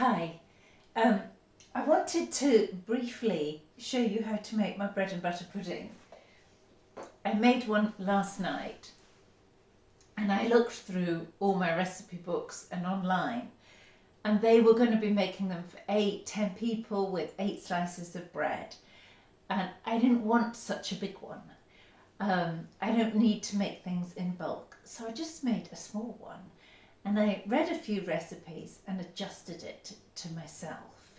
Hi, um, I wanted to briefly show you how to make my bread and butter pudding. I made one last night and I looked through all my recipe books and online, and they were going to be making them for 10 people with 8 slices of bread, and I didn't want such a big one. I don't need to make things in bulk, so I just made a small one. And I read a few recipes and adjusted it to myself.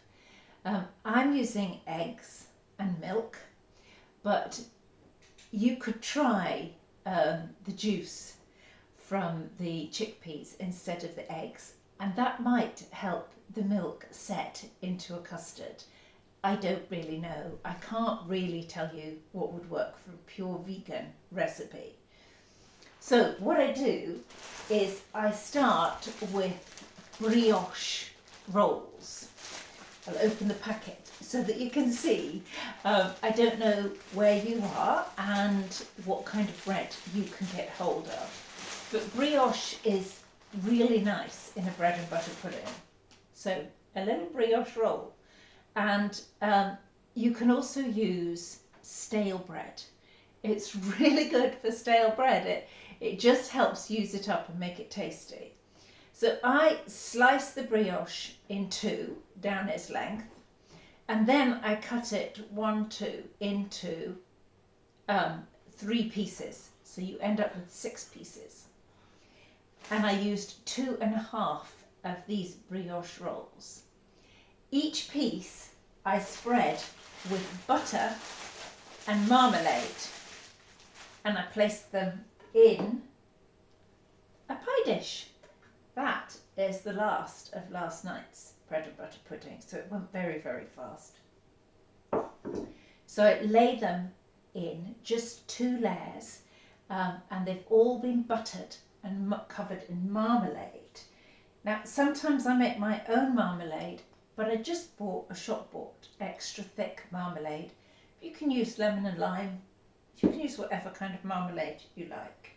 I'm using eggs and milk, but you could try the juice from the chickpeas instead of the eggs, and that might help the milk set into a custard. I don't really know. I can't really tell you what would work for a pure vegan recipe. So what I do is I start with brioche rolls. I'll open the packet so that you can see. I don't know where you are and what kind of bread you can get hold of, but brioche is really nice in a bread and butter pudding. So a little brioche roll, and you can also use stale bread. It's really good for stale bread. It just helps use it up and make it tasty. So I slice the brioche in 2 down its length, and then I cut it 2 into 3 pieces. So you end up with 6 pieces. And I used 2.5 of these brioche rolls. Each piece I spread with butter and marmalade, and I placed them in a pie dish. That is the last of last night's bread and butter pudding, so it went very, very fast. So I lay them in just 2 layers, and they've all been buttered and covered in marmalade. Now, sometimes I make my own marmalade, but I just bought a shop-bought extra thick marmalade. You can use lemon and lime. You can use whatever kind of marmalade you like.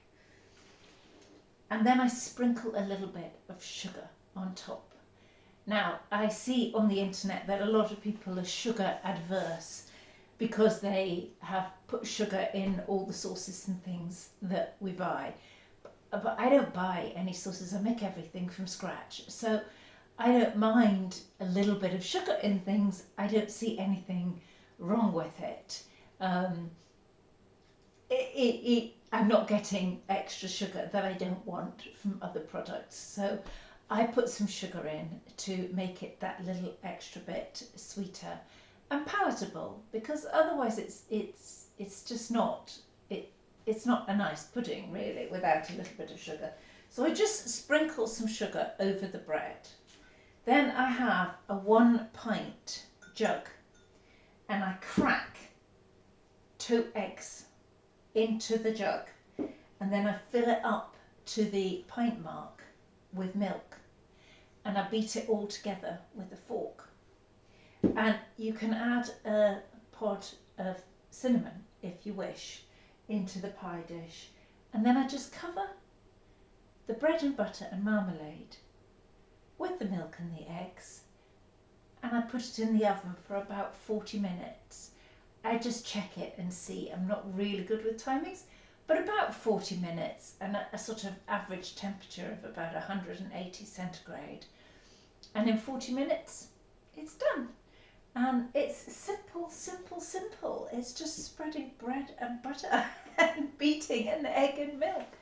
And then I sprinkle a little bit of sugar on top. Now, I see on the internet that a lot of people are sugar adverse because they have put sugar in all the sauces and things that we buy. But I don't buy any sauces. I make everything from scratch. So I don't mind a little bit of sugar in things. I don't see anything wrong with it. I'm not getting extra sugar that I don't want from other products. So I put some sugar in to make it that little extra bit sweeter and palatable, because otherwise it's just not, it's not a nice pudding really without a little bit of sugar. So I just sprinkle some sugar over the bread. Then I have a 1 pint jug, and I crack 2 eggs into the jug, and then I fill it up to the pint mark with milk, and I beat it all together with a fork. And you can add a pod of cinnamon if you wish into the pie dish, and then I just cover the bread and butter and marmalade with the milk and the eggs, and I put it in the oven for about 40 minutes. I just check it and see. I'm not really good with timings, but about 40 minutes, and a sort of average temperature of about 180 centigrade. And in 40 minutes, it's done. And it's simple, simple, simple. It's just spreading bread and butter and beating an egg and milk.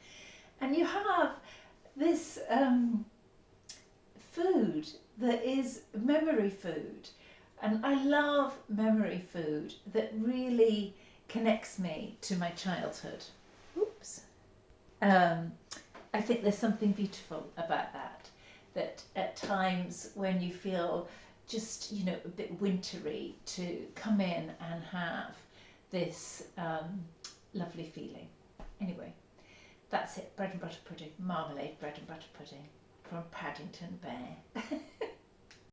And you have this food that is memory food. And I love memory food that really connects me to my childhood. Oops. I think there's something beautiful about that at times when you feel just, a bit wintry, to come in and have this lovely feeling. Anyway, that's it. Bread and butter pudding, marmalade bread and butter pudding from Paddington Bear.